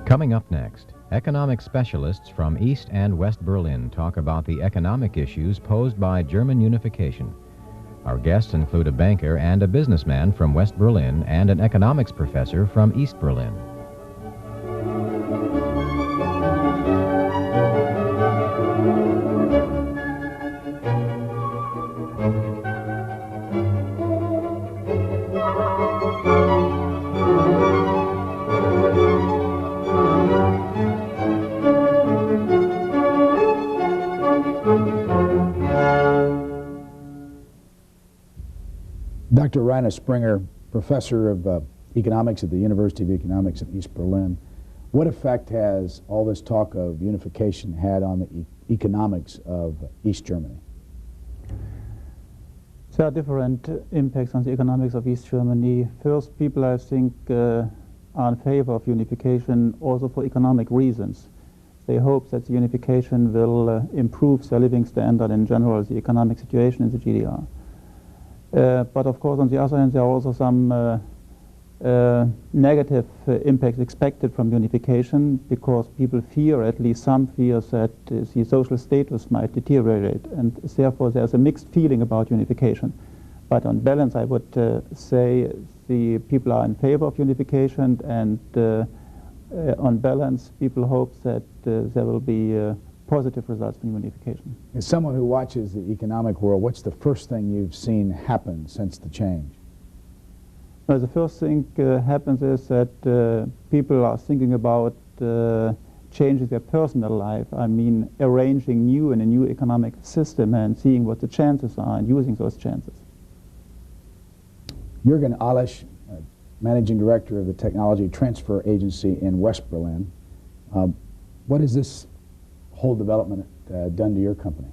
Coming up next, economic specialists from East and West Berlin talk about the economic issues posed by German unification. Our guests include a banker and a businessman from West Berlin and an economics professor from East Berlin. Dr. Rainer Springer, professor of economics at the University of Economics in East Berlin, what effect has all this talk of unification had on the economics of East Germany? There are different impacts on the economics of East Germany. First, people, I think, are in favor of unification also for economic reasons. They hope that the unification will improve their living standard in general, the economic situation in the GDR. But of course, on the other hand, there are also some negative impacts expected from unification, because people fear, at least some fears, that the social status might deteriorate, and therefore there's a mixed feeling about unification. But on balance, I would say the people are in favor of unification, and on balance, people hope that there will be positive results from unification. As someone who watches the economic world, what's the first thing you've seen happen since the change? Well, the first thing happens is that people are thinking about changing their personal life. I mean, arranging in a new economic system and seeing what the chances are and using those chances. Jürgen Alisch, Managing Director of the Technology Transfer Agency in West Berlin. What has this whole development done to your company?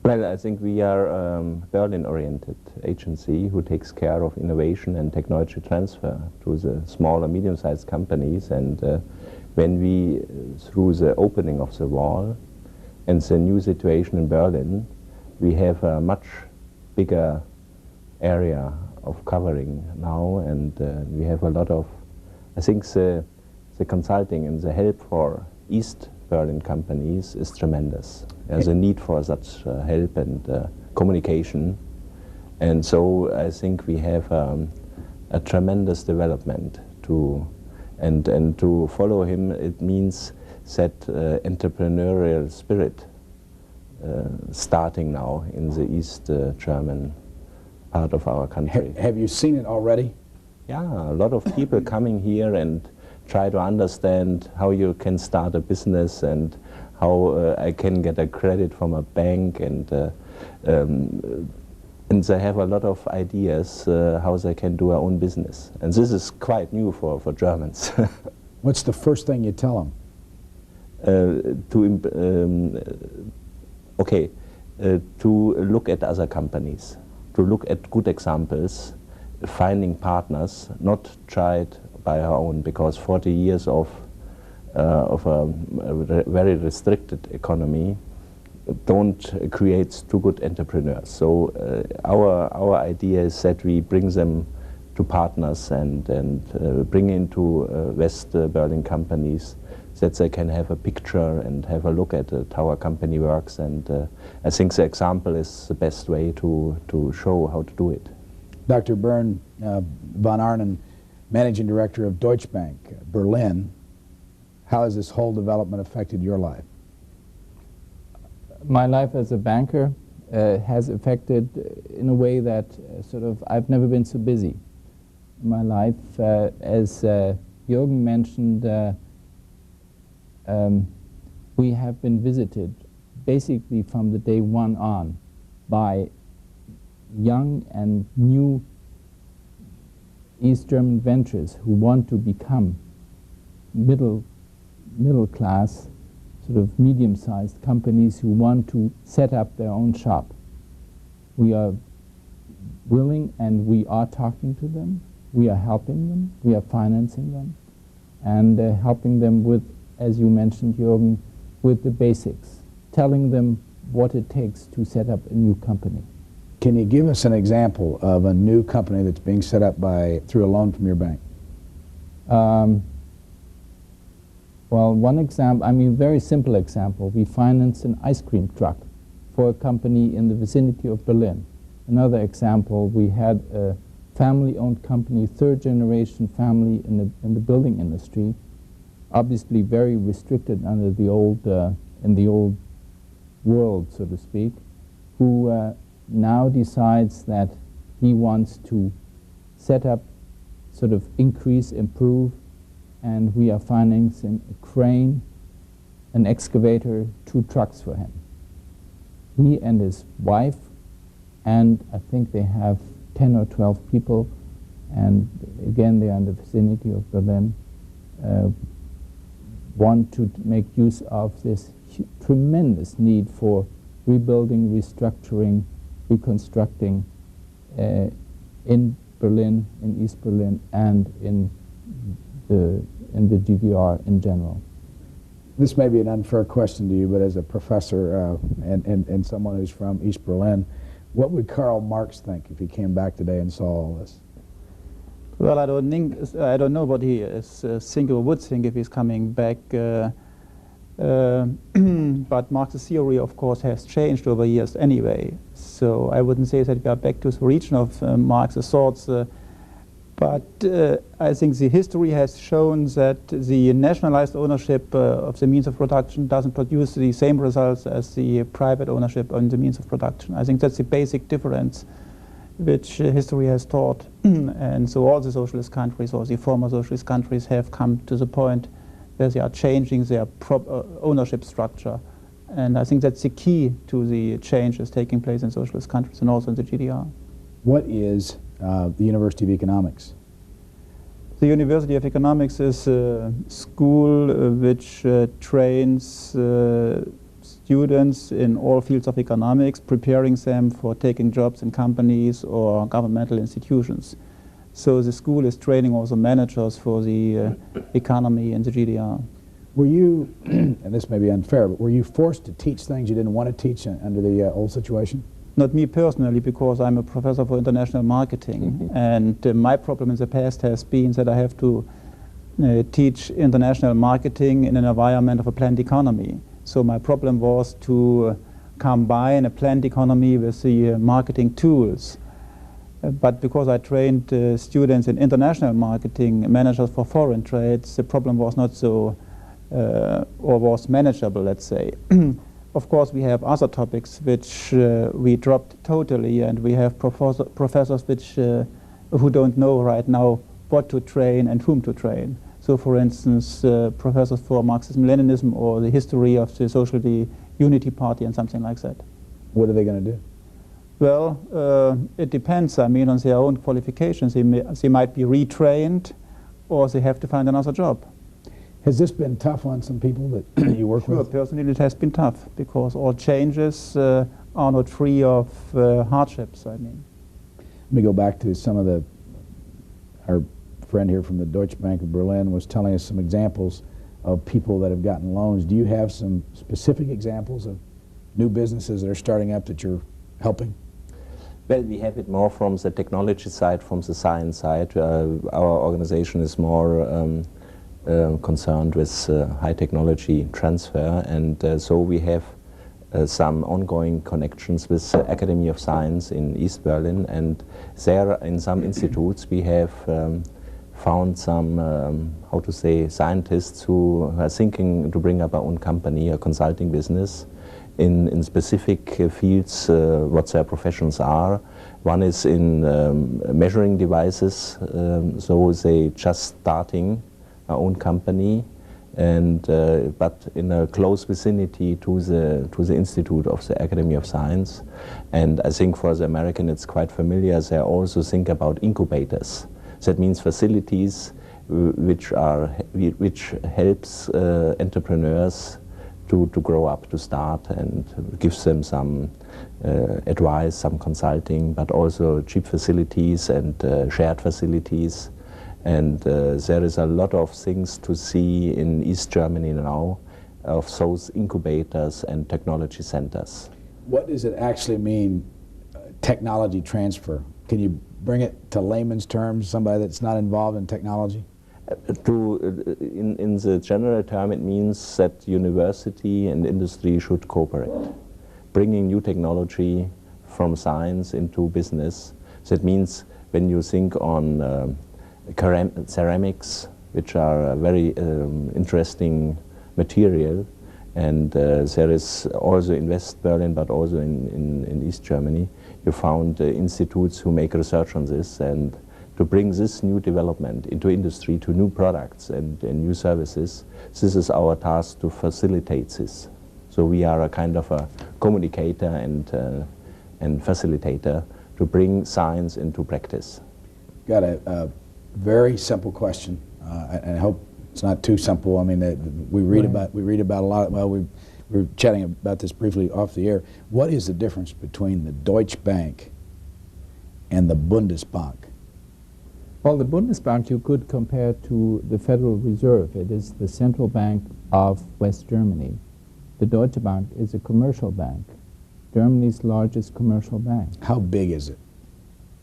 Well, I think we are a Berlin-oriented agency who takes care of innovation and technology transfer to the small and medium-sized companies. And when we, through the opening of the wall and the new situation in Berlin, we have a much bigger area of covering now, and we have a lot of, I think the consulting and the help for East Berlin companies is tremendous. There's a need for such help and communication, and so I think we have a tremendous development and to follow him. It means that entrepreneurial spirit starting now in the East German part of our country. Have you seen it already? Yeah, a lot of people coming here and try to understand how you can start a business and how I can get a credit from a bank, and they have a lot of ideas how they can do their own business. And this is quite new for Germans. What's the first thing you tell them? To look at other companies, to look at good examples, finding partners, not tried by our own, because 40 years of a very restricted economy don't create too good entrepreneurs. So our idea is that we bring them to partners and bring into West Berlin companies, that they can have a picture and have a look at how a company works. And I think the example is the best way to show how to do it. Dr. Bernd von Arnen, Managing Director of Deutsche Bank, Berlin, how has this whole development affected your life? My life as a banker has affected in a way that I've never been so busy. My life, as Jürgen mentioned, we have been visited basically from the day one on by young and new East German ventures who want to become middle class, medium-sized companies who want to set up their own shop. We are willing, and we are talking to them. We are helping them. We are financing them, and helping them with, as you mentioned, Jürgen, with the basics, telling them what it takes to set up a new company. Can you give us an example of a new company that's being set up through a loan from your bank? Well, one example, I mean, very simple example, we financed an ice cream truck for a company in the vicinity of Berlin. Another example, we had a family-owned company, third-generation family in the building industry, obviously very restricted under the old, in the old world, so to speak, who now decides that he wants to set up, sort of increase, improve, and we are financing a crane, an excavator, 2 trucks for him. He and his wife, and I think they have 10 or 12 people, and again they are in the vicinity of Berlin, want to make use of this tremendous need for rebuilding, restructuring, reconstructing in Berlin, in East Berlin, and in the GDR in general. This may be an unfair question to you, but as a professor and someone who's from East Berlin, what would Karl Marx think if he came back today and saw all this? Well, I don't know what he is think or would think if he's coming back. But Marx's theory, of course, has changed over years anyway. So I wouldn't say that we are back to the origin of Marx's thoughts. But I think the history has shown that the nationalized ownership of the means of production doesn't produce the same results as the private ownership on the means of production. I think that's the basic difference which history has taught. And so all the socialist countries, or the former socialist countries, have come to the point where they are changing their ownership structure. And I think that's the key to the changes taking place in socialist countries and also in the GDR. What is the University of Economics? The University of Economics is a school which trains students in all fields of economics, preparing them for taking jobs in companies or governmental institutions. So the school is training also managers for the economy in the GDR. Were you, and this may be unfair, but were you forced to teach things you didn't want to teach under the old situation? Not me personally, because I'm a professor for international marketing. And my problem in the past has been that I have to teach international marketing in an environment of a planned economy. So my problem was to combine a planned economy with the marketing tools. But because I trained students in international marketing, managers for foreign trades, the problem was not so, or was manageable, let's say. Of course, we have other topics which we dropped totally, and we have professors which, who don't know right now what to train and whom to train. So, for instance, professors for Marxism-Leninism or the history of the Social Unity Party and something like that. What are they going to do? Well, it depends. I mean, on their own qualifications. They might be retrained, or they have to find another job. Has this been tough on some people that you work with? Sure, personally it has been tough, because all changes are not free of hardships, I mean. Let me go back to some of our friend here from the Deutsche Bank of Berlin was telling us some examples of people that have gotten loans. Do you have some specific examples of new businesses that are starting up that you're helping? Well, we have it more from the technology side, from the science side. Our organization is more concerned with high technology transfer, and so we have some ongoing connections with the Academy of Science in East Berlin, and there in some institutes we have found some, how to say, scientists who are thinking to bring up our own company, a consulting business, in specific fields, what their professions are. One is in measuring devices, so they just starting our own company, and but in a close vicinity to the institute of the Academy of Science. And I think for the American it's quite familiar. They also think about incubators. That means facilities which helps entrepreneurs to grow up, to start, and gives them some advice, some consulting, but also cheap facilities and shared facilities. And there is a lot of things to see in East Germany now of those incubators and technology centers. What does it actually mean, technology transfer? Can you bring it to layman's terms, somebody that's not involved in technology? In the general term, it means that university and industry should cooperate, bringing new technology from science into business. That means when you think on ceramics, which are a very interesting material, and there is also in West Berlin, but also in East Germany, you found institutes who make research on this, and to bring this new development into industry, to new products and new services, this is our task to facilitate this. So we are a kind of a communicator and facilitator to bring science into practice. Got a very simple question, and I hope it's not too simple. I mean, we read about a lot. Well, we were chatting about this briefly off the air. What is the difference between the Deutsche Bank and the Bundesbank? Well, the Bundesbank you could compare to the Federal Reserve. It is the central bank of West Germany. The Deutsche Bank is a commercial bank, Germany's largest commercial bank. How big is it?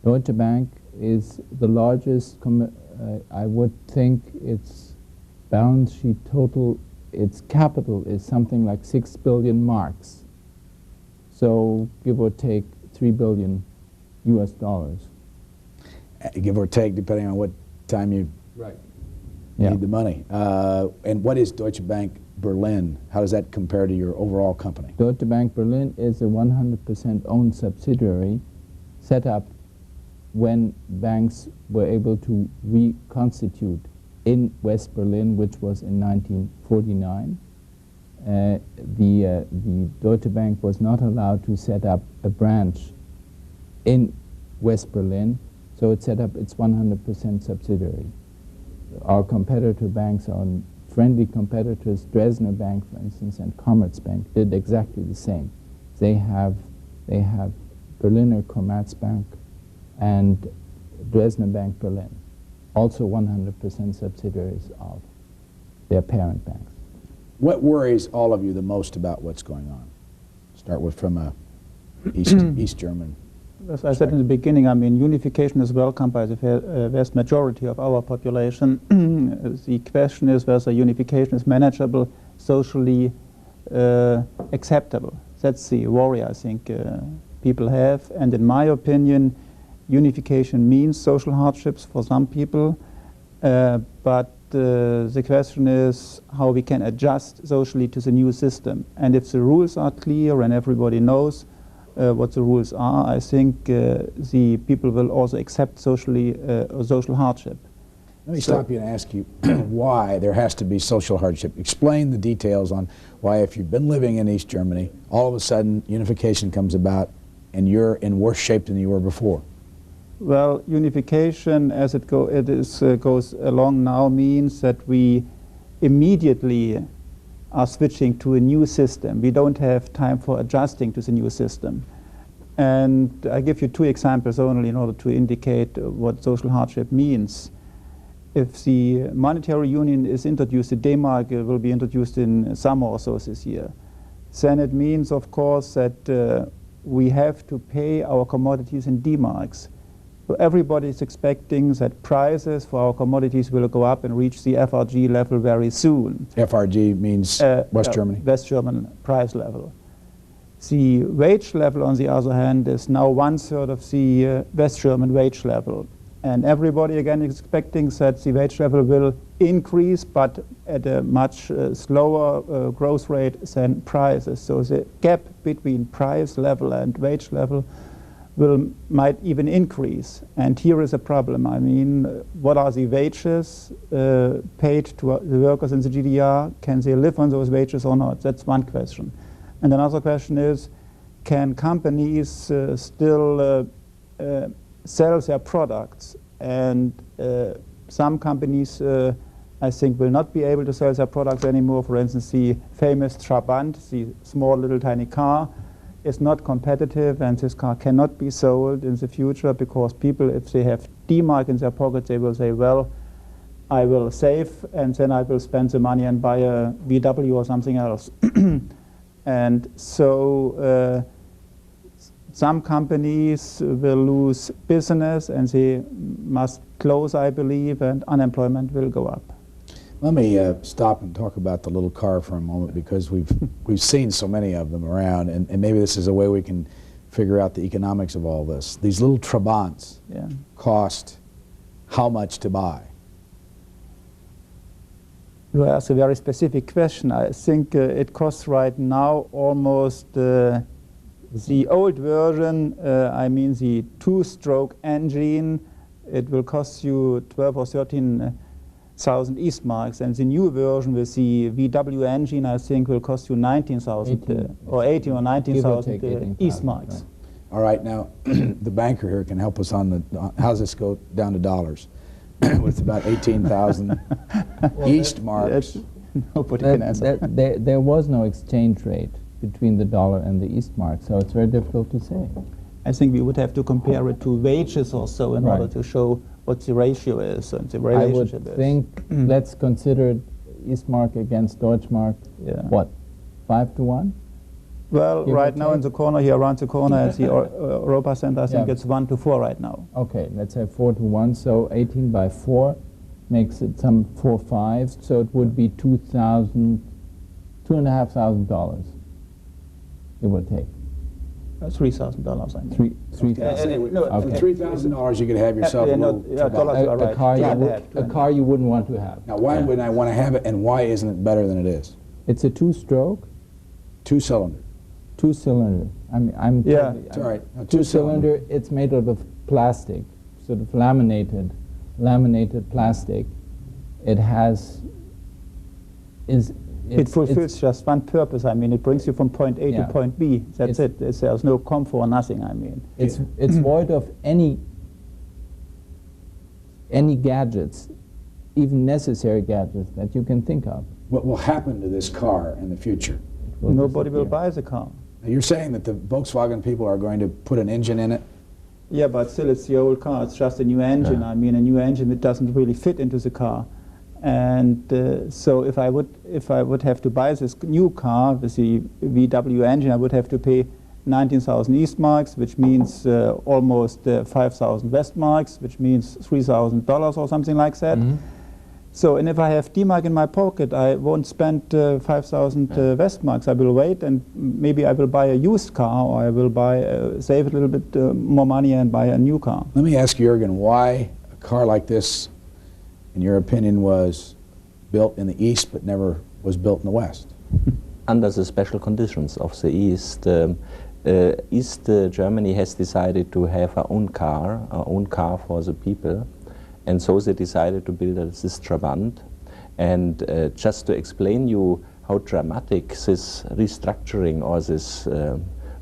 Deutsche Bank is the largest, I would think its balance sheet total, its capital is something like 6 billion marks. So give or take 3 billion US dollars. Give or take, depending on what time you need the money. And what is Deutsche Bank Berlin? How does that compare to your overall company? Deutsche Bank Berlin is a 100% owned subsidiary set up when banks were able to reconstitute in West Berlin, which was in 1949. The Deutsche Bank was not allowed to set up a branch in West Berlin, so it set up its 100% subsidiary. Our competitor banks, our friendly competitors, Dresdner Bank, for instance, and Commerzbank, did exactly the same. They have Berliner Commerzbank and Dresdner Bank Berlin, also 100% subsidiaries of their parent banks. What worries all of you the most about what's going on? Start with from a East German. As I said in the beginning, I mean, unification is welcomed by the vast majority of our population. The question is whether unification is manageable, socially acceptable. That's the worry I think people have. And in my opinion, unification means social hardships for some people, but the question is how we can adjust socially to the new system. And if the rules are clear and everybody knows what the rules are, I think the people will also accept social hardship. Let me stop you and ask you why there has to be social hardship. Explain the details on why, if you've been living in East Germany, all of a sudden unification comes about and you're in worse shape than you were before. Well, unification, as it goes along now, means that we immediately are switching to a new system. We don't have time for adjusting to the new system. And I give you two examples only in order to indicate what social hardship means. If the monetary union is introduced, the D-Mark will be introduced in summer or so this year. Then it means, of course, that we have to pay our commodities in D-Marks. So everybody is expecting that prices for our commodities will go up and reach the FRG level very soon. FRG means West Germany? West German price level. The wage level, on the other hand, is now 1/3 of the West German wage level. And everybody, again, is expecting that the wage level will increase, but at a much slower growth rate than prices. So the gap between price level and wage level might even increase. And here is a problem. I mean, what are the wages paid to the workers in the GDR? Can they live on those wages or not? That's one question. And another question is, can companies still sell their products? And some companies, I think, will not be able to sell their products anymore. For instance, the famous Trabant, the small little tiny car, is not competitive, and this car cannot be sold in the future because people, if they have D-Mark in their pocket, they will say, well, I will save and then I will spend the money and buy a VW or something else. And so some companies will lose business and they must close, I believe, and unemployment will go up. Let me stop and talk about the little car for a moment, because we've seen so many of them around, and maybe this is a way we can figure out the economics of all this. These little Trabants cost how much to buy? You ask a very specific question. I think it costs right now almost the old version, I mean the two-stroke engine, it will cost you 12 or 13,000 Eastmarks, and the new version with the VW engine, I think, will cost you 19,000 or 18 or 19,000 Eastmarks. Right. All right, now the banker here can help us on the how's this go down to dollars? With about 18,000 Eastmarks. Nobody can answer. There was no exchange rate between the dollar and the Eastmark, so it's very difficult to say. I think we would have to compare it to wages or so in order to show what the ratio is and the relationship is. I would think, let's consider Eastmark against Deutschmark, what, 5 to 1? Well, right now in the corner here, around the corner at the Europa Center, I think it's 1 to 4 right now. Okay, let's say 4 to 1, so 18 by 4 makes it some 4 5, so it would be $2,500, it would take. $3,000, I think. $3,000 you could have yourself a car you wouldn't want to have. Now, why wouldn't I want to have it, and why isn't it better than it is? It's a two-stroke. Two-cylinder. Two-cylinder. It's all right. No, two-cylinder. It's made out of plastic, sort of laminated plastic. It has it fulfills just one purpose. I mean, it brings you from point A to point B. That's it. There's no comfort or nothing. I mean, it's void of any gadgets, even necessary gadgets that you can think of. What will happen to this car in the future? Nobody will buy the car. Now, you're saying that the Volkswagen people are going to put an engine in it? Yeah, but still it's the old car. It's just a new engine. I mean, a new engine that doesn't really fit into the car. And so if I would have to buy this new car with the VW engine, I would have to pay 19,000 Eastmarks, which means almost 5,000 Westmarks, which means $3,000 or something like that. So, and if I have D-Mark in my pocket, I won't spend 5,000 Westmarks. I will wait, and maybe I will buy a used car, or I will save a little bit more money and buy a new car. Let me ask Jürgen, why a car like this, in your opinion, was built in the East but never was built in the West? Under the special conditions of the East, East Germany has decided to have our own car for the people. And so they decided to build this Trabant. And just to explain you how dramatic this restructuring or this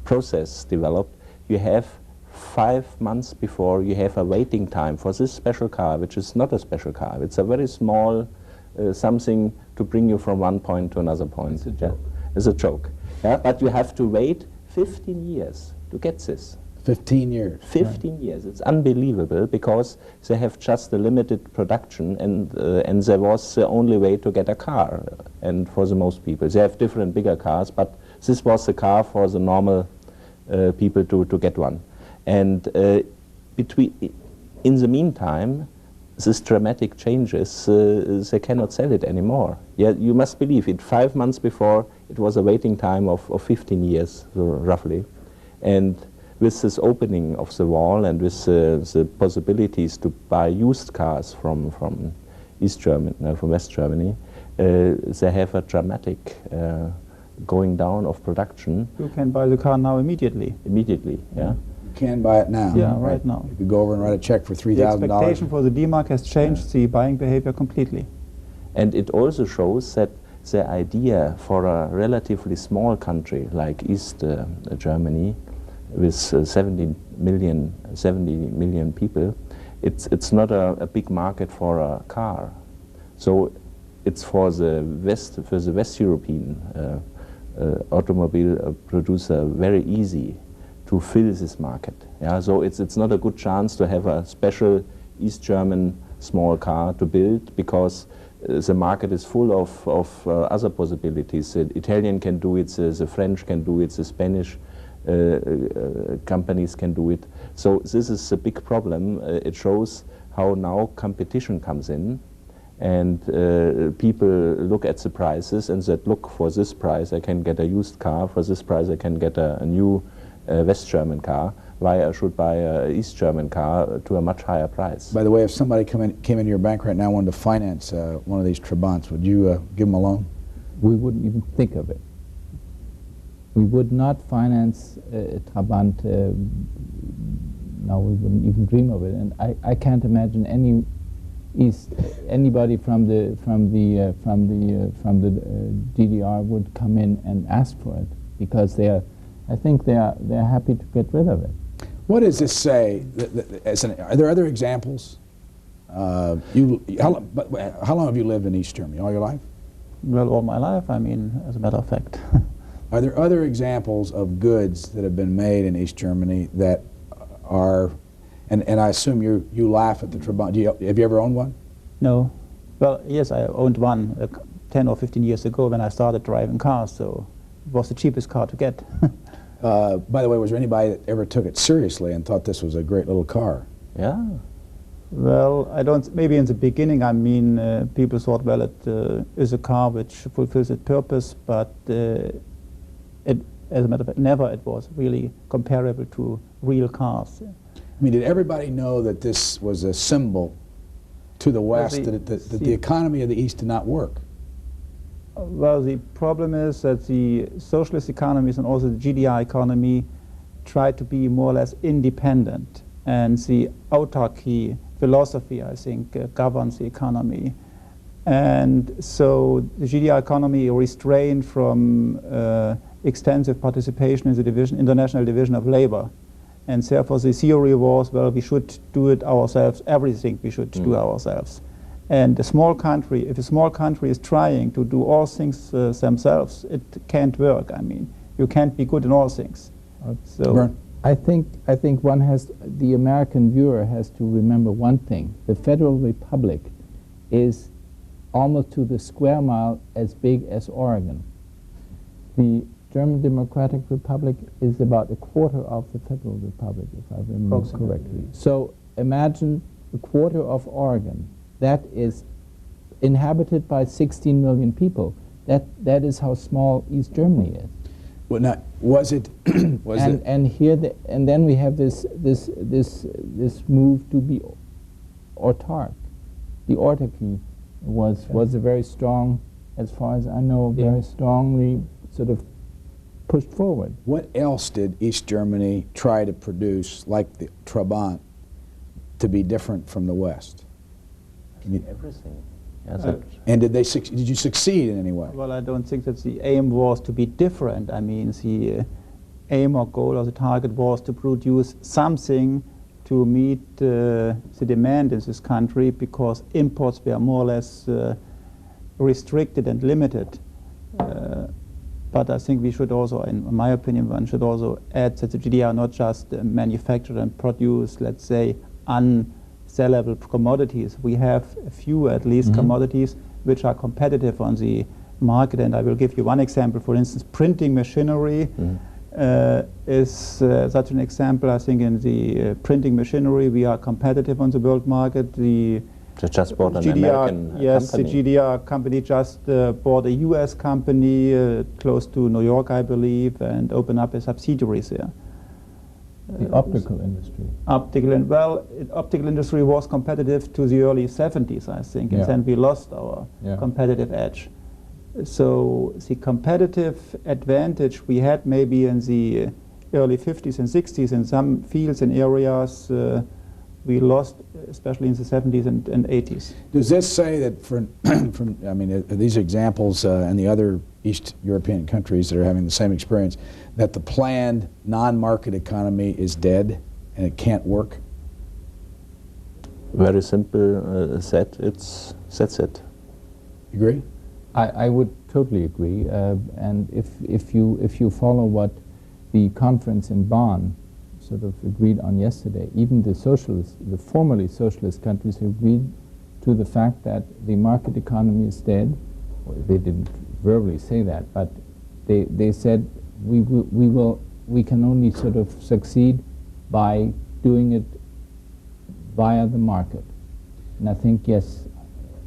process developed, you have 5 months before you have a waiting time for this special car, which is not a special car. It's a very small something to bring you from one point to another point. It's a joke. Yeah? But you have to wait 15 years to get this. 15 years. 15 years. It's unbelievable, because they have just a limited production, and there was the only way to get a car. And for the most people, they have different bigger cars, but this was the car for the normal people to get one. And in the meantime, these dramatic changes, they cannot sell it anymore. Yeah, you must believe it. 5 months before, it was a waiting time of 15 years, roughly, and with this opening of the wall and with the possibilities to buy used cars from East Germany, from West Germany, they have a dramatic going down of production. You can buy the car now immediately. Immediately, yeah. You can buy it now. Yeah, right now. You could go over and write a check for $3,000. The expectation for the D-Mark has changed the buying behavior completely. And it also shows that the idea for a relatively small country like East Germany, with 70 million people, it's not a big market for a car. So it's for the West European automobile producer very easy to fill this market. Yeah, so it's not a good chance to have a special East German small car to build, because the market is full of other possibilities. The Italian can do it, the French can do it, the Spanish companies can do it. So this is a big problem. It shows how now competition comes in, and people look at the prices and said, look, for this price I can get a used car, for this price I can get a new West German car. Why I should buy a East German car to a much higher price? By the way, if somebody came into your bank right now and wanted to finance one of these Trabants, would you give them a loan? We wouldn't even think of it. We would not finance a Trabant. No, we wouldn't even dream of it. And I can't imagine anybody from the GDR would come in and ask for it, because I think they're happy to get rid of it. What does this say? Are there other examples? How long have you lived in East Germany? All your life? Well, all my life, I mean, as a matter of fact. Are there other examples of goods that have been made in East Germany that are, and I assume you laugh at the Trabant. Have you ever owned one? No. Well, yes, I owned one 10 or 15 years ago when I started driving cars, so it was the cheapest car to get. By the way, was there anybody that ever took it seriously and thought this was a great little car? Yeah. Well, I don't. Maybe in the beginning, I mean, people thought, well, it is a car which fulfills its purpose, but as a matter of fact, never it was really comparable to real cars. I mean, did everybody know that this was a symbol to the West, that the economy of the East did not work? Well, the problem is that the socialist economies and also the GDR economy try to be more or less independent, and the autarky philosophy, I think, governs the economy. And so the GDR economy restrained from extensive participation in the international division of labor. And therefore the theory was, well, we should do it ourselves, everything we should do ourselves. And a small country, if a small country is trying to do all things themselves, it can't work. I mean, you can't be good in all things. So Bern? I think the American viewer has to remember one thing. The Federal Republic is almost to the square mile as big as Oregon. The German Democratic Republic is about a quarter of the Federal Republic, if I remember correctly. So imagine a quarter of Oregon. That is inhabited by 16 million people. That is how small East Germany is. Well, now, was it? And then we have this move to be autark. The autarky was a very strong, as far as I know, very strongly sort of pushed forward. What else did East Germany try to produce, like the Trabant, to be different from the West? Everything. And did you succeed in any way? Well, I don't think that the aim was to be different. I mean, the aim or goal or the target was to produce something to meet the demand in this country, because imports were more or less restricted and limited. But I think we should also, in my opinion, one should also add that the GDR not just manufacture and produce, let's say, unsellable commodities. We have a few, at least, commodities which are competitive on the market. And I will give you one example. For instance, printing machinery is such an example. I think in the printing machinery we are competitive on the world market. They just bought an American company. The GDR company just bought a US company close to New York, I believe, and opened up a subsidiary there. The optical industry. Optical industry was competitive to the early 70s, I think, and then we lost our competitive edge. So the competitive advantage we had maybe in the early 50s and 60s in some fields and areas, we lost, especially in the 70s and 80s. Does this say that I mean, these examples and the other East European countries that are having the same experience, that the planned non-market economy is dead and it can't work? Very simple that's it. You agree? I would totally agree. And if you follow what the conference in Bonn sort of agreed on yesterday, even the formerly socialist countries agreed to the fact that the market economy is dead. Well, they didn't verbally say that, but they said we will we can only sort of succeed by doing it via the market. And I think, yes,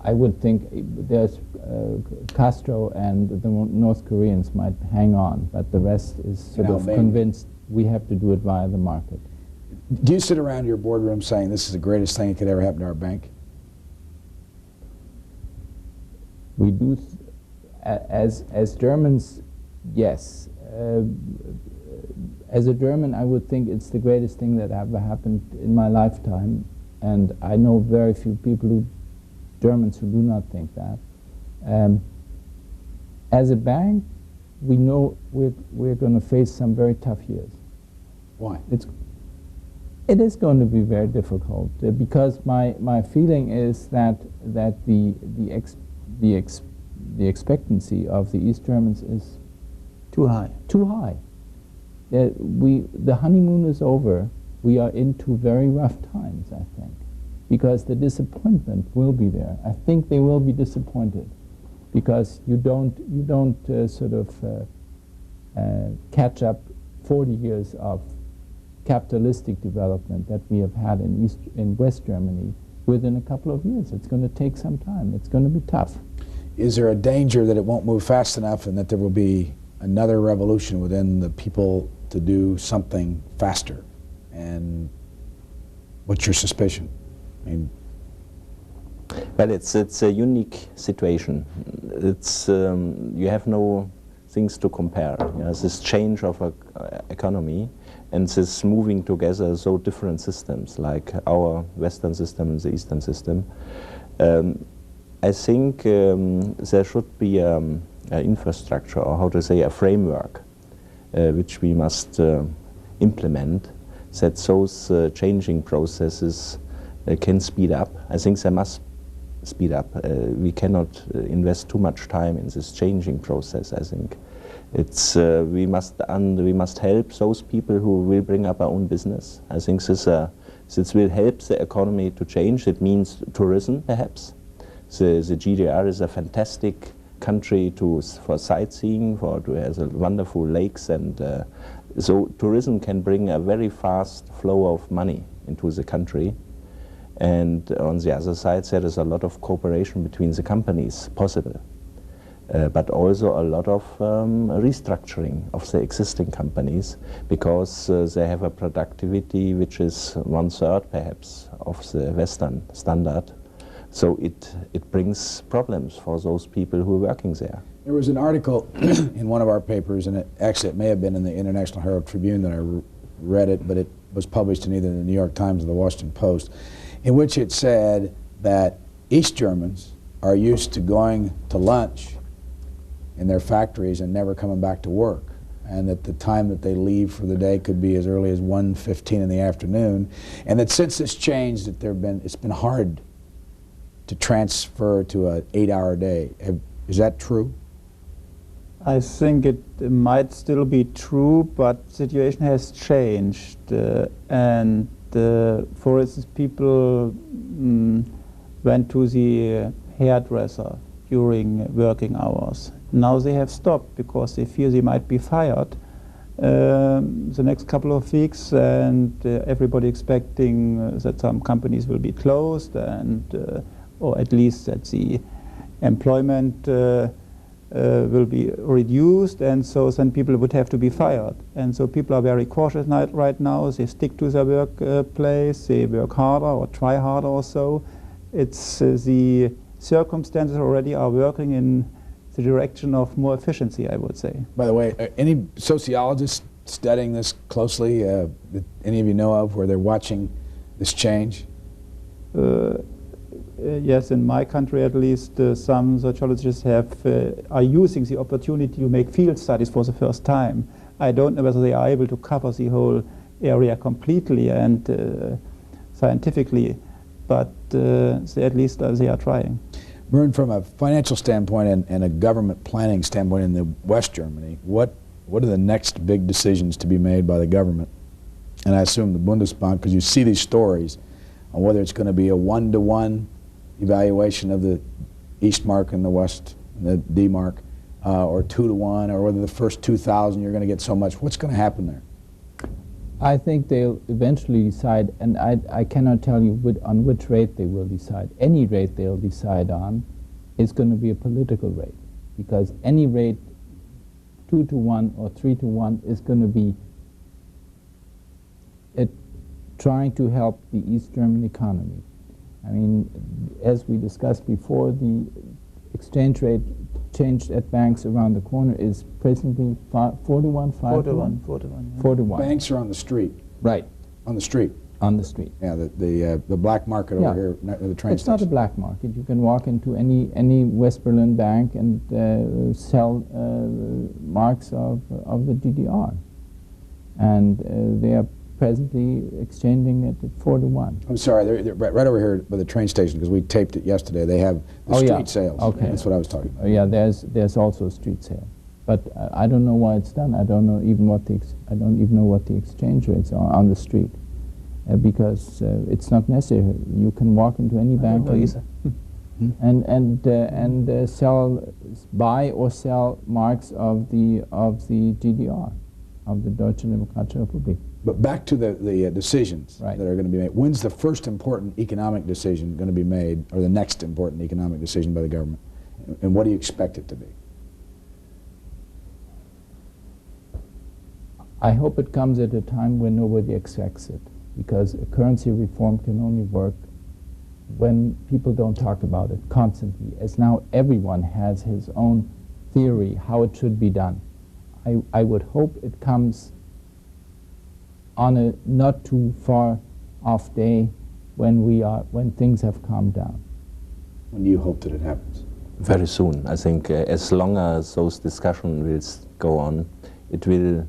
I would think there's Castro and the North Koreans might hang on, but the rest is sort of convinced we have to do it via the market. Do you sit around your boardroom saying this is the greatest thing that could ever happen to our bank? We do, as Germans, yes. As a German, I would think it's the greatest thing that ever happened in my lifetime, and I know very few people Germans who do not think that. As a bank, we know we're going to face some very tough years. Why? It is going to be very difficult because my feeling is that the expectancy of the East Germans is Too high. Too high. The honeymoon is over. We are into very rough times, I think, because the disappointment will be there. I think they will be disappointed because you don't sort of catch up 40 years of capitalistic development that we have had in West Germany within a couple of years. It's going to take some time. It's going to be tough. Is there a danger that it won't move fast enough and that there will be another revolution within the people to do something faster? And what's your suspicion? I mean, well, it's a unique situation. It's you have no things to compare. You know, this change of an economy and this moving together so different systems like our Western system and the Eastern system. I think there should be an infrastructure, or how to say, a framework, which we must implement, that those changing processes can speed up. I think they must speed up. We cannot invest too much time in this changing process. I think it's we must help those people who will bring up our own business. I think this will help the economy to change. It means tourism, perhaps. The GDR is a fantastic country for sightseeing, it has wonderful lakes, and so tourism can bring a very fast flow of money into the country. And on the other side, there is a lot of cooperation between the companies possible, but also a lot of restructuring of the existing companies because they have a productivity which is 1/3 perhaps of the Western standard. So it brings problems for those people who are working there. there was an article in one of our papers, and it may have been in the International Herald Tribune that I read it, but it was published in either the New York Times or the Washington Post, in which it said that East Germans are used to going to lunch in their factories and never coming back to work, and that the time that they leave for the day could be as early as 1:15 in the afternoon, and that since this changed, that it's been hard to transfer to an 8-hour day. Is that true? I think it might still be true, but the situation has changed, and for instance, people went to the hairdresser during working hours. Now they have stopped because they fear they might be fired the next couple of weeks, and everybody expecting that some companies will be closed, and or at least that the employment will be reduced, and so then people would have to be fired. And so people are very cautious right now. They stick to their workplace, they work harder or try harder or so. It's the circumstances already are working in the direction of more efficiency, I would say. By the way, any sociologists studying this closely, that any of you know of, where they're watching this change? Yes, in my country at least, some sociologists are using the opportunity to make field studies for the first time. I don't know whether they are able to cover the whole area completely and scientifically, but at least they are trying. Bernd, from a financial standpoint and a government planning standpoint in the West Germany, what are the next big decisions to be made by the government? And I assume the Bundesbank, because you see these stories on whether it's going to be a 1-to-1 evaluation of the East mark and the West, the D mark, or 2-to-1, or whether the first 2,000 you're going to get so much. What's going to happen there? I think they'll eventually decide, and I cannot tell you on which rate they will decide. Any rate they'll decide on is going to be a political rate, because any rate 2 to 1 or 3 to 1 is going to be trying to help the East German economy. I mean, as we discussed before, the exchange rate changed at banks around the corner is presently 4 to 1, 5 to 1? 4 to 1. Yeah. 4 to 1. Banks are on the street. Right. On the street. On the street. Yeah, the black market over here, the train It's not a station. black market. You can walk into any West Berlin bank and sell marks of the GDR. And they are presently exchanging it at 4 to 1. I'm sorry, they're right over here by the train station, because we taped it yesterday. They have the street sales. Okay. That's what I was talking about. Yeah, there's also a street sale, but I don't know why it's done. I don't know even what the exchange rates are on the street, because it's not necessary. You can walk into any bank and buy or sell marks of the GDR, of the Deutsche Demokratische Republik. But back to the decisions Right. that are going to be made. When's the first important economic decision going to be made, or the next important economic decision by the government? And what do you expect it to be? I hope it comes at a time when nobody expects it, because a currency reform can only work when people don't talk about it constantly, as now everyone has his own theory how it should be done. I would hope it comes on a not too far off day when things have calmed down. When do you hope that it happens? Very soon. I think as long as those discussions will go on, the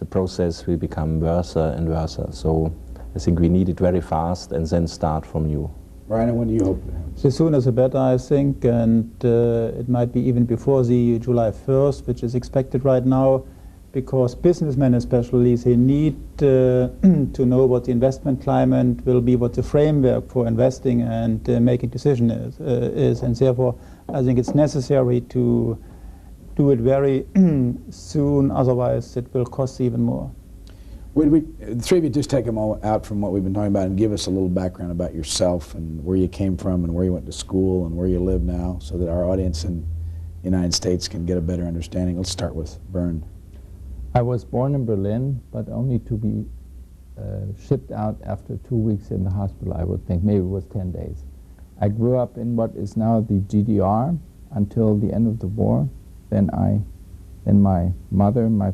process will become worse and worse. So I think we need it very fast and then start from new. Ryan, when do you hope it happens? The sooner the better, I think, and it might be even before the July 1st, which is expected right now, because businessmen especially, they need to know what the investment climate will be, what the framework for investing and making decisions is, and therefore I think it's necessary to do it very soon, otherwise it will cost even more. Would the three of you just take a moment out from what we've been talking about and give us a little background about yourself and where you came from and where you went to school and where you live now, so that our audience in the United States can get a better understanding? Let's start with Bernd. I was born in Berlin, but only to be shipped out after 2 weeks in the hospital, I would think. Maybe it was 10 days. I grew up in what is now the GDR until the end of the war. Then my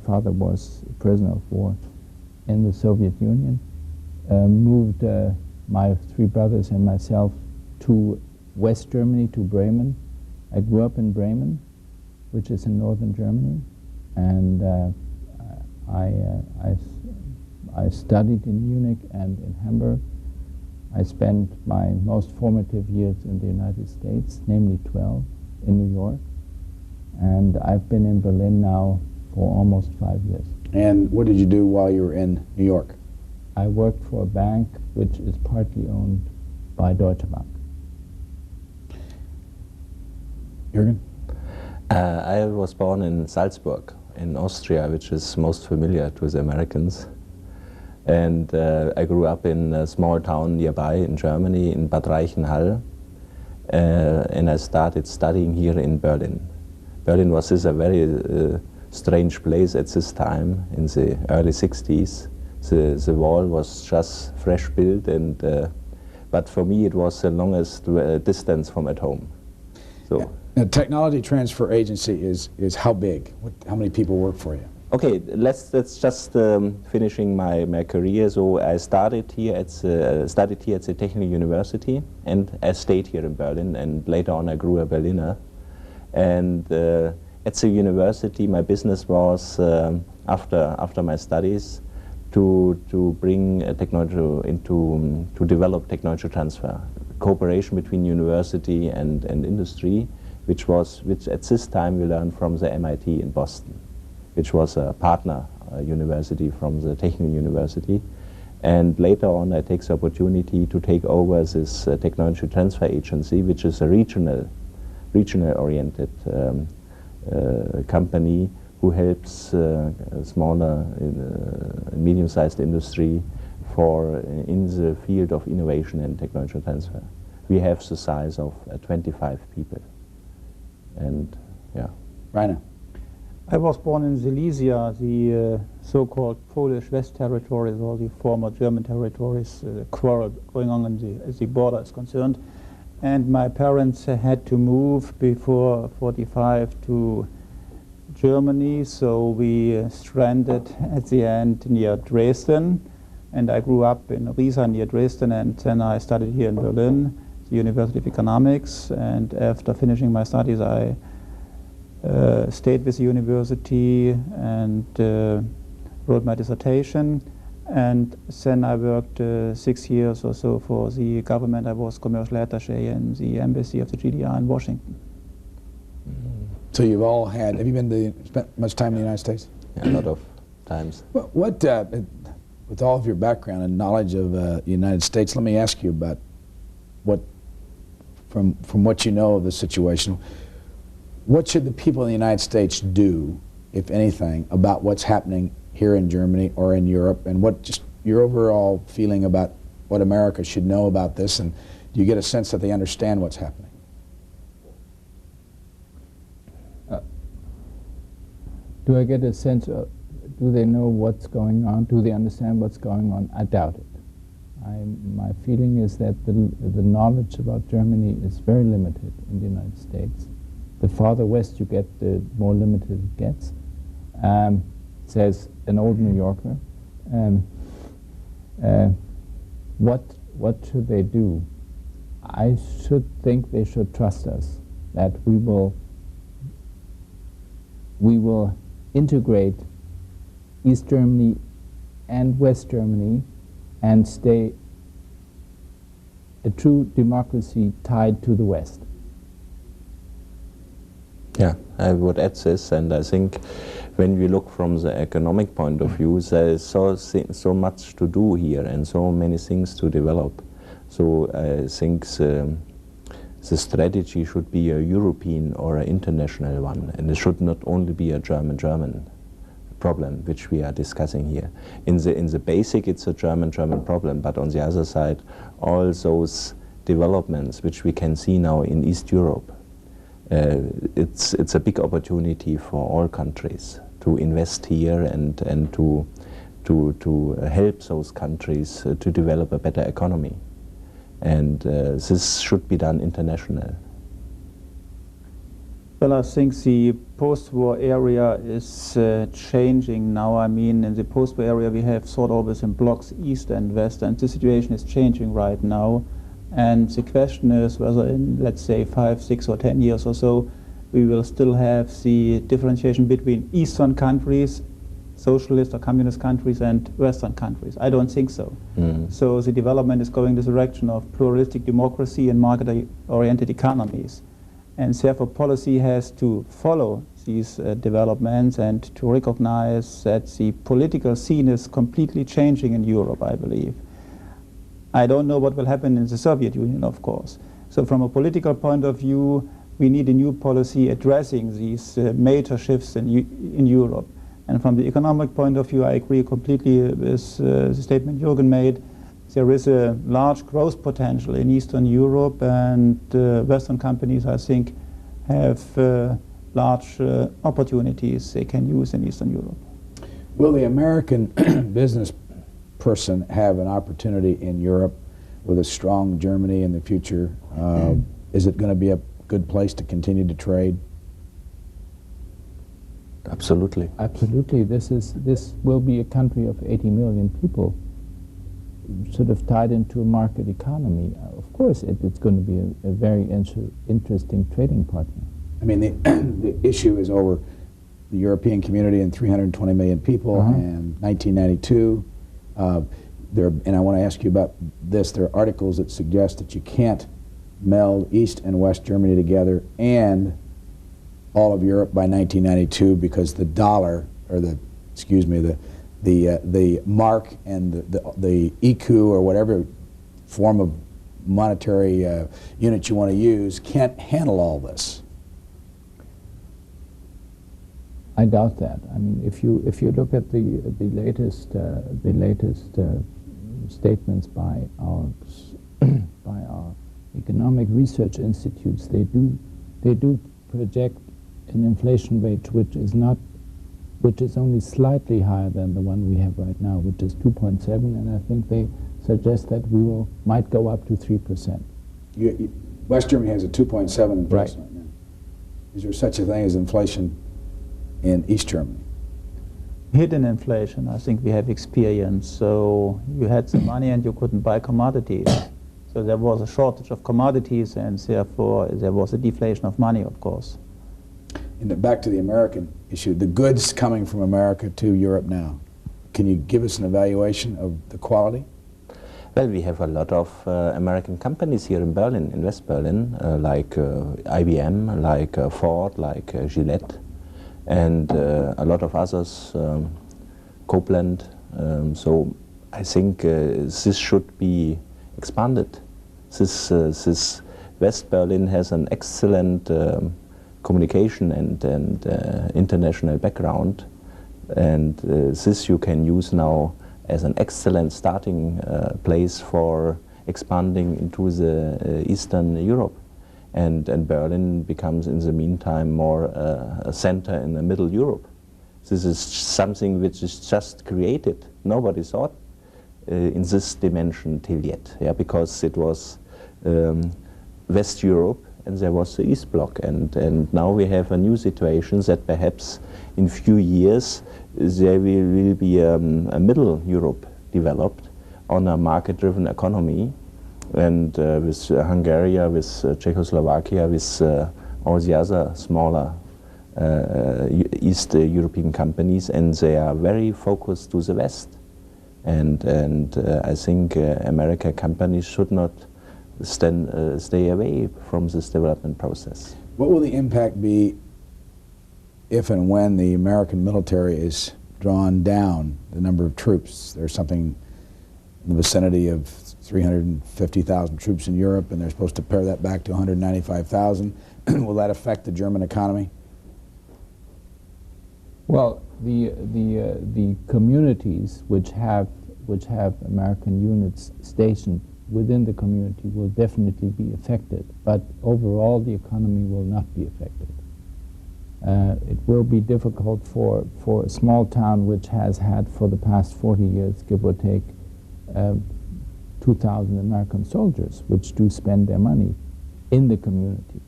father was a prisoner of war in the Soviet Union, moved my 3 brothers and myself to West Germany, to Bremen. I grew up in Bremen, which is in northern Germany, and I studied in Munich and in Hamburg. I spent my most formative years in the United States, namely 12, in New York. And I've been in Berlin now for almost 5 years. And what did you do while you were in New York? I worked for a bank which is partly owned by Deutsche Bank. Jürgen? I was born in Salzburg, in Austria, which is most familiar to the Americans. And I grew up in a small town nearby in Germany, in Bad Reichenhall. And I started studying here in Berlin. Berlin was a very strange place at this time, in the early 60s. The wall was just fresh built, and but for me it was the longest distance from at home. So. Yeah. Now, Technology Transfer Agency is how big? How many people work for you? Okay, let's just finishing my career. So I studied here at the Technical University, and I stayed here in Berlin. And later on, I grew a Berliner. And at the university, my business was after my studies to bring technology to develop technology transfer, cooperation between university and industry, which at this time we learned from the MIT in Boston, which was a partner university from the Technical University. And later on, I take the opportunity to take over this technology transfer agency, which is a regional-oriented company who helps smaller, medium-sized industry for in the field of innovation and technology transfer. We have the size of 25 people, and yeah. Rainer. I was born in Silesia, the so-called Polish West Territories, or the former German territories, quarrel going on as the border is concerned. And my parents had to move before 45 to Germany, so we stranded at the end near Dresden. And I grew up in Riesa near Dresden, and then I studied here in Berlin, the University of Economics. And after finishing my studies, I stayed with the university and wrote my dissertation, and then I worked 6 years or so for the government. I was commercial attaché in the embassy of the GDR in Washington. So you've all had, have you spent much time in the United States? Yeah, a lot of times. What with all of your background and knowledge of the United States, let me ask you about from what you know of the situation, what should the people in the United States do, if anything, about what's happening here in Germany or in Europe, and what just your overall feeling about what America should know about this, and do you get a sense that they understand what's happening? Do I get a sense of, do they know what's going on? Do they understand what's going on? I doubt it. My feeling is that the knowledge about Germany is very limited in the United States. The farther west you get, the more limited it gets, says an old New Yorker. What should they do? I should think they should trust us, that we will integrate East Germany and West Germany and stay a true democracy tied to the West. Yeah, I would add this, and I think when we look from the economic point of view, there is so much to do here and so many things to develop. So I think the strategy should be a European or an international one, and it should not only be a German problem, which we are discussing here. In the basic, it's a German problem, but on the other side, all those developments which we can see now in East Europe, it's a big opportunity for all countries to invest here and to help those countries to develop a better economy. And this should be done international. Well, I think the post-war area is changing now. I mean, in the post-war area we have thought always in blocks, East and West, and the situation is changing right now. And the question is whether in, let's say, 5, 6 or 10 years or so, we will still have the differentiation between Eastern countries, socialist or communist countries, and Western countries. I don't think so. So the development is going in the direction of pluralistic democracy and market-oriented economies. And therefore policy has to follow these developments and to recognize that the political scene is completely changing in Europe, I believe. I don't know what will happen in the Soviet Union, of course. So from a political point of view, we need a new policy addressing these major shifts in Europe. And from the economic point of view, I agree completely with the statement Jürgen made. There is a large growth potential in Eastern Europe, and Western companies, I think, have large opportunities they can use in Eastern Europe. Will the American business person have an opportunity in Europe with a strong Germany in the future? Is it going to be a good place to continue to trade? Absolutely. Absolutely. This will be a country of 80 million people, sort of tied into a market economy. Of course, it's going to be a very interesting trading partner. I mean, the issue is over the European community and 320 million people, and 1992. And I want to ask you about this. There are articles that suggest that you can't meld East and West Germany together and all of Europe by 1992 because the dollar, or the mark and the EQ or whatever form of monetary unit you want to use can't handle all this. I doubt that. I mean, if you look at the latest statements by our by our economic research institutes, they do project an inflation rate which is only slightly higher than the one we have right now, which is 2.7, and I think they suggest that might go up to 3%. West Germany has a 2.7 inflation Right. right now. Is there such a thing as inflation in East Germany? Hidden inflation, I think we have experienced. So you had the money and you couldn't buy commodities. So there was a shortage of commodities, and therefore there was a deflation of money, of course. And back to the American issue, the goods coming from America to Europe now. Can you give us an evaluation of the quality? Well, we have a lot of American companies here in Berlin, in West Berlin, like IBM, like Ford, like Gillette, and a lot of others, Copeland. So I think this should be expanded. This West Berlin has an excellent communication and international background, and this you can use now as an excellent starting place for expanding into the Eastern Europe. And Berlin becomes in the meantime more a center in the Middle Europe. This is something which is just created. Nobody thought in this dimension till yet, yeah, because it was West Europe and there was the East Bloc, and now we have a new situation that perhaps in few years there will be a Middle Europe developed on a market-driven economy, and with Hungary, with Czechoslovakia, with all the other smaller East European companies, and they are very focused to the West. And I think American companies should not stay away from this development process. What will the impact be if and when the American military is drawn down, the number of troops? There's something in the vicinity of 350,000 troops in Europe, and they're supposed to pare that back to 195,000. Will that affect the German economy? Well, the communities which have American units stationed within the community will definitely be affected, but overall the economy will not be affected. It will be difficult for a small town which has had for the past 40 years, give or take, 2,000 American soldiers which do spend their money in the community.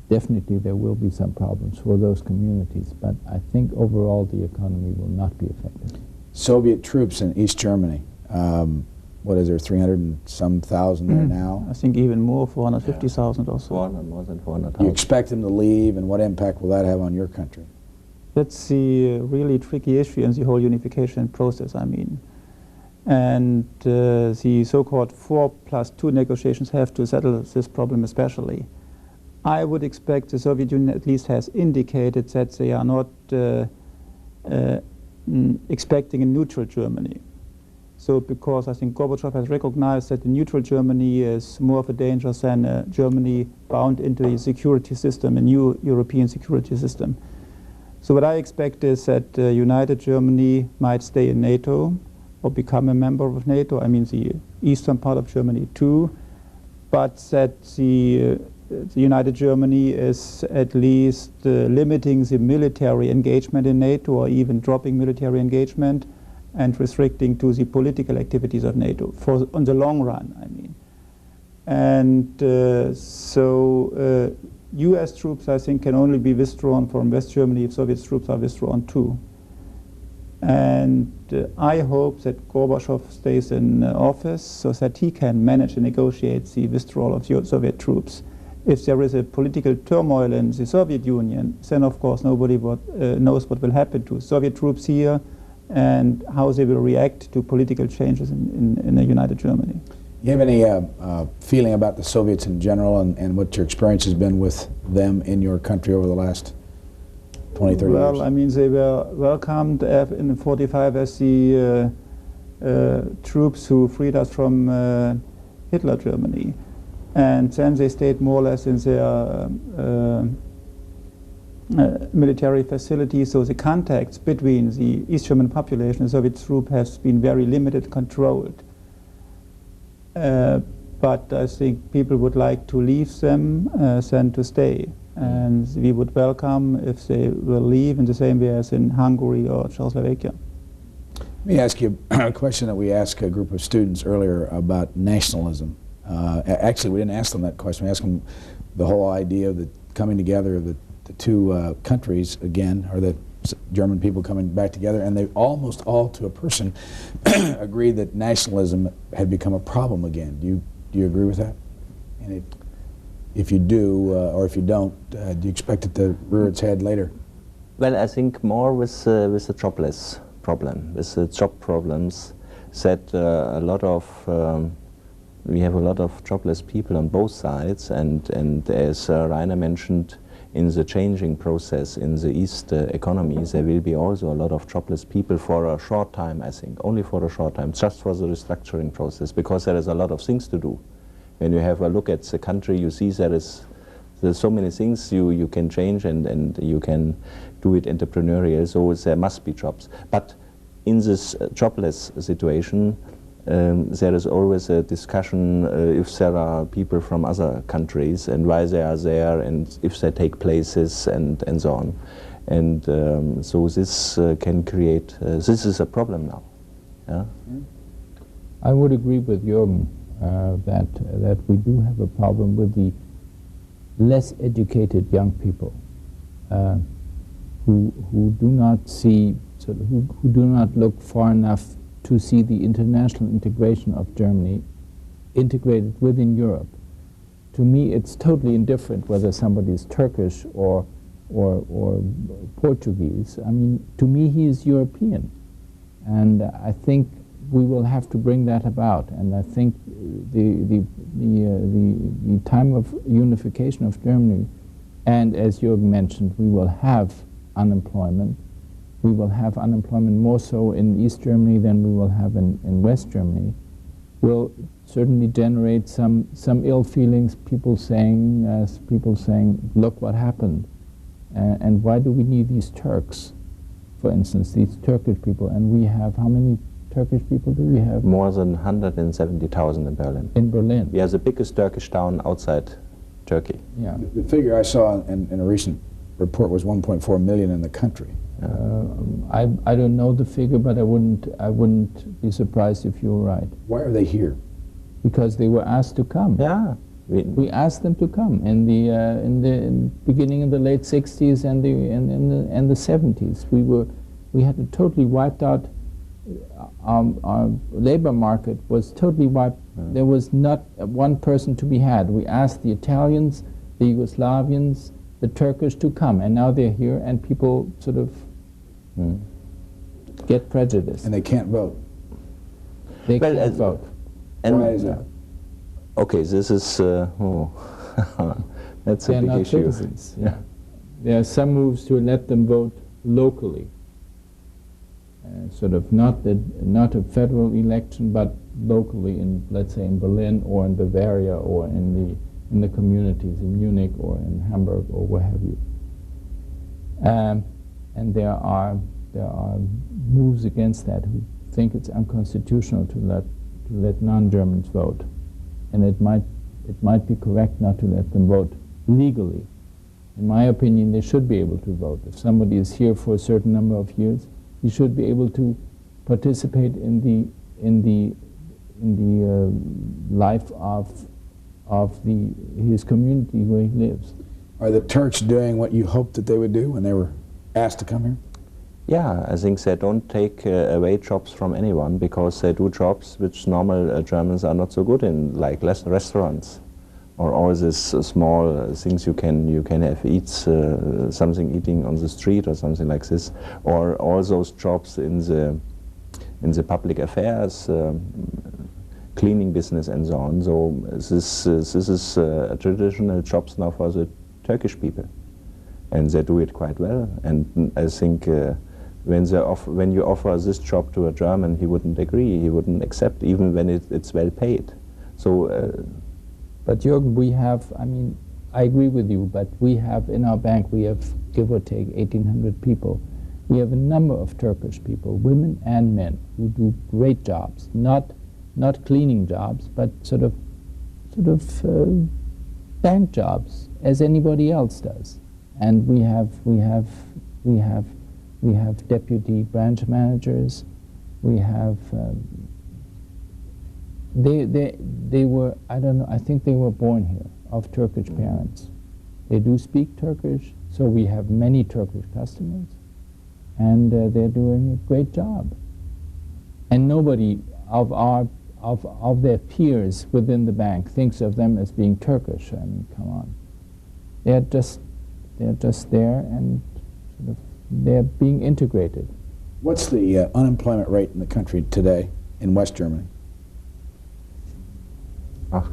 Definitely there will be some problems for those communities, but I think overall the economy will not be affected. Soviet troops in East Germany, what is there, 300 and some thousand there now? I think even more, 450,000 or so. More than You 400,000. expect them to leave, and what impact will that have on your country? That's the really tricky issue in the whole unification process, I mean. And the so-called 4+2 negotiations have to settle this problem especially. I would expect the Soviet Union at least has indicated that they are not expecting a neutral Germany. So because I think Gorbachev has recognized that the neutral Germany is more of a danger than a Germany bound into a security system, a new European security system. So what I expect is that united Germany might stay in NATO or become a member of NATO, I mean the eastern part of Germany too, but that the united Germany is at least limiting the military engagement in NATO, or even dropping military engagement and restricting to the political activities of NATO on the long run, I mean. And US troops, I think, can only be withdrawn from West Germany if Soviet troops are withdrawn too. And I hope that Gorbachev stays in office so that he can manage to negotiate the withdrawal of Soviet troops. If there is a political turmoil in the Soviet Union, then of course nobody knows what will happen to Soviet troops here and how they will react to political changes in a united Germany. You have any feeling about the Soviets in general, and what your experience has been with them in your country over the last 20, 30 years? Well, I mean, they were welcomed in 1945 as the troops who freed us from Hitler Germany. And then they stayed more or less in their military facilities, so the contacts between the East German population and Soviet troops has been very limited, controlled. But I think people would like to leave them than to stay. And we would welcome if they will leave in the same way as in Hungary or Czechoslovakia. Let me ask you a question that we asked a group of students earlier about nationalism. Actually, we didn't ask them that question. We asked them the whole idea of the coming together of the two countries again, or the German people coming back together, and they almost all, to a person, agreed that nationalism had become a problem again. Do you agree with that? And if you do, or if you don't, do you expect it to rear its head later? Well, I think more with the jobless problem, with the job problems, that we have a lot of jobless people on both sides, and as Rainer mentioned, in the changing process in the East economies, there will be also a lot of jobless people for a short time, I think, only for a short time, just for the restructuring process, because there is a lot of things to do. When you have a look at the country, you see there's so many things you can change, and you can do it entrepreneurial, so there must be jobs. But in this jobless situation, there is always a discussion if there are people from other countries and why they are there, and if they take places and so on. And so this can create, this is a problem now. Yeah? I would agree with Jürgen that we do have a problem with the less educated young people who do not see, who do not look far enough to see the international integration of Germany integrated within Europe. To me, it's totally indifferent whether somebody is Turkish or Portuguese. I mean, to me, he is European. And I think we will have to bring that about. And I think the time of unification of Germany, and as Jürgen mentioned, we will have unemployment. We will have unemployment more so in East Germany than we will have in West Germany, will certainly generate some ill feelings, people saying, look what happened. And why do we need these Turks, for instance, these Turkish people? And we have, how many Turkish people do we have? More than 170,000 in Berlin. In Berlin? We are the biggest Turkish town outside Turkey. Yeah. The figure I saw in a recent report was 1.4 million in the country. I don't know the figure, but I wouldn't be surprised if you're right. Why are they here? Because they were asked to come. Yeah, we asked them to come in the beginning of the late 60s and the 70s. We had a totally wiped out. Our labor market was totally wiped. There was not one person to be had. We asked the Italians, the Yugoslavians, the Turkish to come, and now they're here, and people sort of get prejudiced. And they can't vote. They can't vote. And why is that? Okay, this is that's a big not issue. Citizens. Yeah, there are some moves to let them vote locally, sort of not a federal election, but locally in, let's say, in Berlin or in Bavaria or in the communities in Munich or in Hamburg or where have you. And there are moves against that who think it's unconstitutional to let non-Germans vote, and it might be correct not to let them vote legally. In my opinion, they should be able to vote. If somebody is here for a certain number of years, he should be able to participate in the life of his community where he lives. Are the Turks doing what you hoped that they would do when they were asked to come here? Yeah, I think they don't take away jobs from anyone, because they do jobs which normal Germans are not so good in, like less restaurants, or all these small things you can have something eating on the street or something like this, or all those jobs in the public affairs, cleaning business and so on. So this is traditional jobs now for the Turkish people, and they do it quite well. And I think when you offer this job to a German, he wouldn't agree, he wouldn't accept, even when it's well paid. So. But Jürgen, we have, I mean, I agree with you, but we have, in our bank, we have, give or take, 1,800 people. We have a number of Turkish people, women and men, who do great jobs, not cleaning jobs, but sort of bank jobs, as anybody else does. And we have deputy branch managers. We have they were, I don't know, I think they were born here of Turkish parents. They do speak Turkish, so we have many Turkish customers, and they're doing a great job. And nobody of their peers within the bank thinks of them as being Turkish. I mean, come on. They're just there, and sort of they're being integrated. What's the unemployment rate in the country today in West Germany? 8 to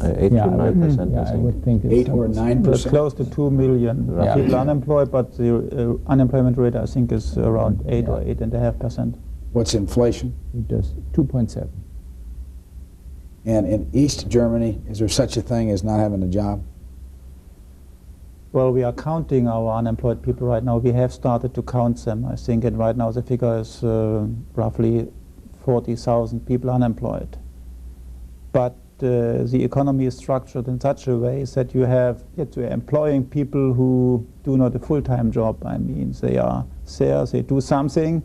9%, I would think it's 8 or 9%? Close to 2 million people unemployed, but the unemployment rate, I think, is around 8 or 8.5%. What's inflation? It does 2.7. And in East Germany, is there such a thing as not having a job? Well, we are counting our unemployed people right now. We have started to count them, I think, and right now the figure is roughly 40,000 people unemployed. But the economy is structured in such a way that you have employing people who do not a full-time job. I mean, they are there, they do something,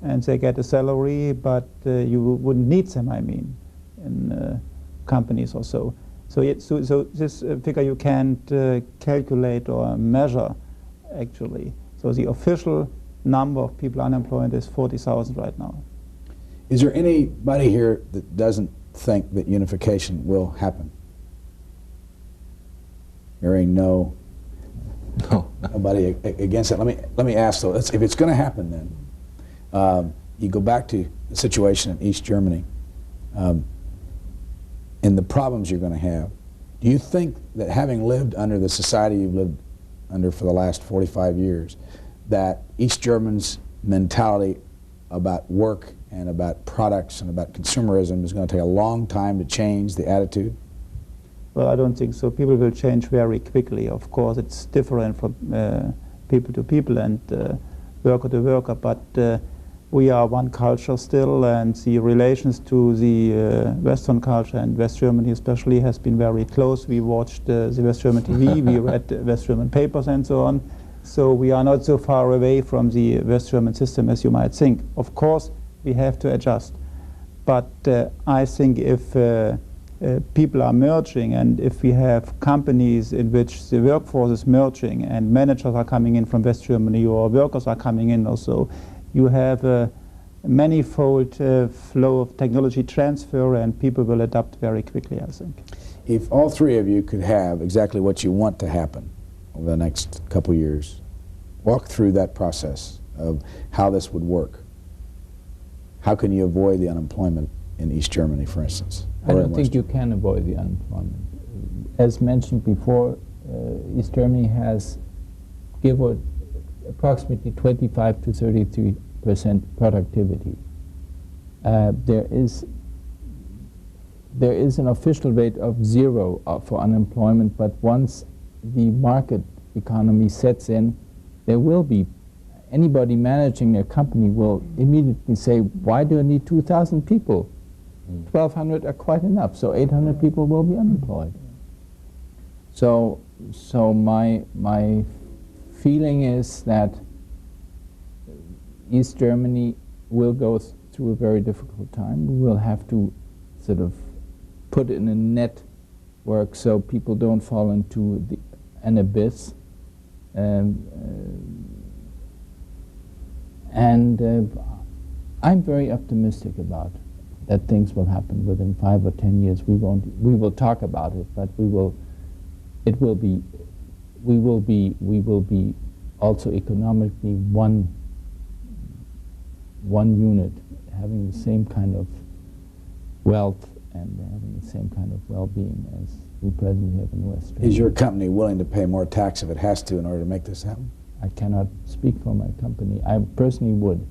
and they get a salary, but you wouldn't need them, I mean, in companies or so. So this figure you can't calculate or measure, actually. So the official number of people unemployed is 40,000 right now. Is there anybody here that doesn't think that unification will happen? Hearing nobody against it. Let me ask though. If it's going to happen, then you go back to the situation in East Germany. And the problems you're going to have, do you think that having lived under the society you've lived under for the last 45 years, that East Germans' mentality about work and about products and about consumerism is going to take a long time to change the attitude? Well, I don't think so. People will change very quickly. Of course, it's different from people to people and worker to worker, but we are one culture still, and the relations to the Western culture and West Germany especially has been very close. We watched the West German TV, we read West German papers and so on. So we are not so far away from the West German system as you might think. Of course, we have to adjust. But I think if people are merging, and if we have companies in which the workforce is merging and managers are coming in from West Germany or workers are coming in also, you have a manifold flow of technology transfer, and people will adapt very quickly, I think. If all three of you could have exactly what you want to happen over the next couple years, walk through that process of how this would work. How can you avoid the unemployment in East Germany, for instance? I don't think you can avoid the unemployment. As mentioned before, East Germany has approximately 25 to 33% productivity. There is an official rate of 0 for unemployment, but once the market economy sets in, there will be anybody managing a company will immediately say, why do I need 2,000 people? 1,200 are quite enough, so 800 people will be unemployed. So my feeling is that East Germany will go through a very difficult time. We will have to sort of put in a network so people don't fall into an abyss. I'm very optimistic about that things will happen within 5 or 10 years. We will talk about it, but we will be also economically one unit, having the same kind of wealth and having the same kind of well-being as we presently have in West Germany. Is your company willing to pay more tax if it has to in order to make this happen? I cannot speak for my company. I personally would.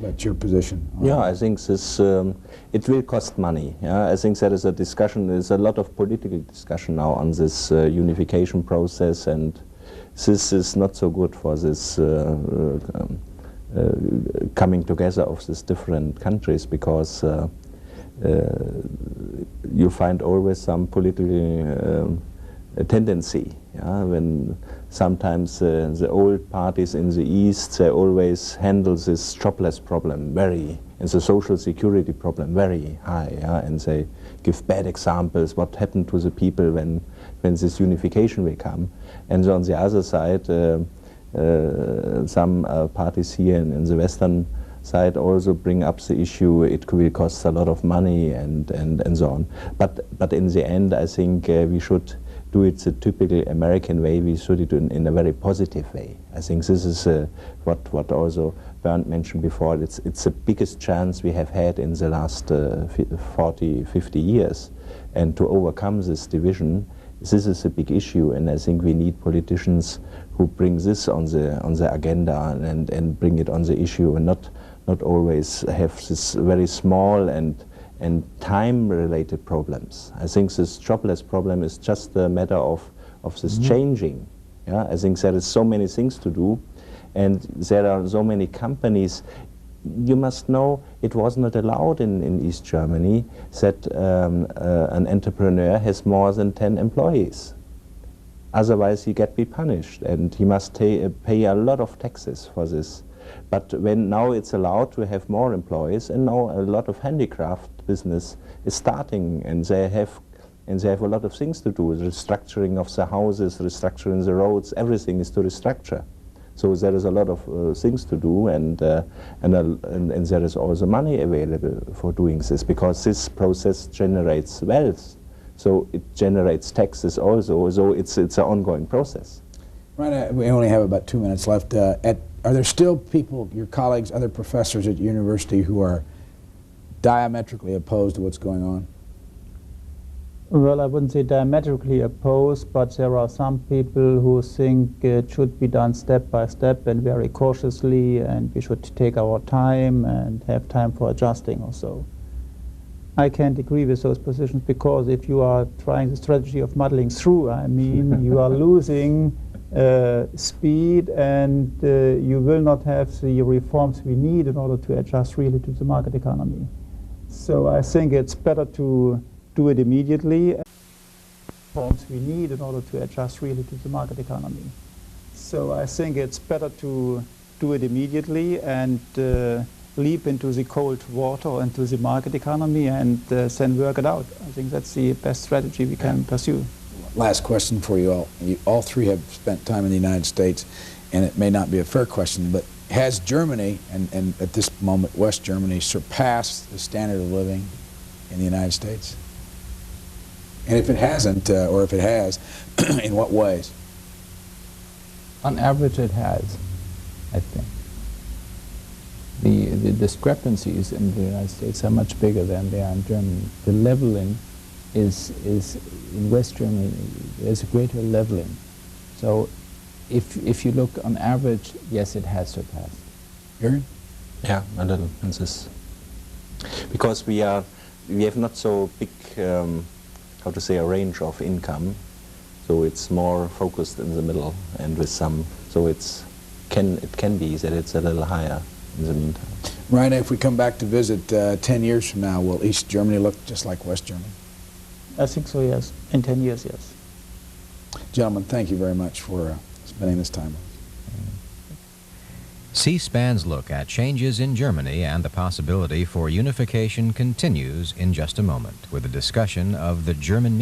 That's your position. Yeah, I think this, it will cost money. Yeah? I think there is a discussion, there's a lot of political discussion now on this unification process, and this is not so good for this coming together of these different countries, because you find always some political tendency. Yeah? When sometimes the old parties in the East, they always handle this jobless problem and the social security problem very high, yeah? And they give bad examples what happened to the people when this unification will come. And on the other side, some parties here in the Western side also bring up the issue, it will cost a lot of money and so on. But in the end, I think we should do it the typical American way. We should do it in a very positive way. I think this is what also Bernd mentioned before. It's the biggest chance we have had in the last 40, 50 years. And to overcome this division, this is a big issue, and I think we need politicians who bring this on the agenda and bring it on the issue, and not always have this very small and time-related problems. I think this jobless problem is just a matter of this changing. Yeah? I think there is so many things to do, and there are so many companies. You must know it was not allowed in East Germany that an entrepreneur has more than 10 employees. Otherwise he get be punished, and he must pay a lot of taxes for this. But when now it's allowed to have more employees, and now a lot of handicraft business is starting, and they have a lot of things to do, the restructuring of the houses, restructuring the roads, everything is to restructure. So there is a lot of things to do, and there is also money available for doing this, because this process generates wealth. So it generates taxes also, so it's an ongoing process. Right, we only have about 2 minutes left. Are there still people, your colleagues, other professors at university, who are diametrically opposed to what's going on? Well, I wouldn't say diametrically opposed, but there are some people who think it should be done step by step and very cautiously, and we should take our time and have time for adjusting or so. I can't agree with those positions, because if you are trying the strategy of muddling through, I mean, you are losing speed, and you will not have the reforms we need in order to adjust really to the market economy. So I think it's better to do it immediately. Reforms we need in order to adjust really to the market economy. So I think it's better to do it immediately and leap into the cold water, into the market economy, and then work it out. I think that's the best strategy we can pursue. Last question for you all. You all three have spent time in the United States, and it may not be a fair question, but has Germany, and at this moment West Germany, surpassed the standard of living in the United States? And if it hasn't, or if it has, in what ways? On average it has, I think. The discrepancies in the United States are much bigger than they are in Germany. The leveling is in West Germany, there's a greater leveling. So if you look on average, yes, it has surpassed. Aaron? Yeah, a little in this. Because we have not so big, how to say, a range of income, so it's more focused in the middle, and with some, so it can be that it's a little higher in the meantime. Rainer, if we come back to visit 10 years from now, will East Germany look just like West Germany? I think so, yes. In 10 years, yes. Gentlemen, thank you very much for spending this time with us. C-SPAN's look at changes in Germany and the possibility for unification continues in just a moment with a discussion of the German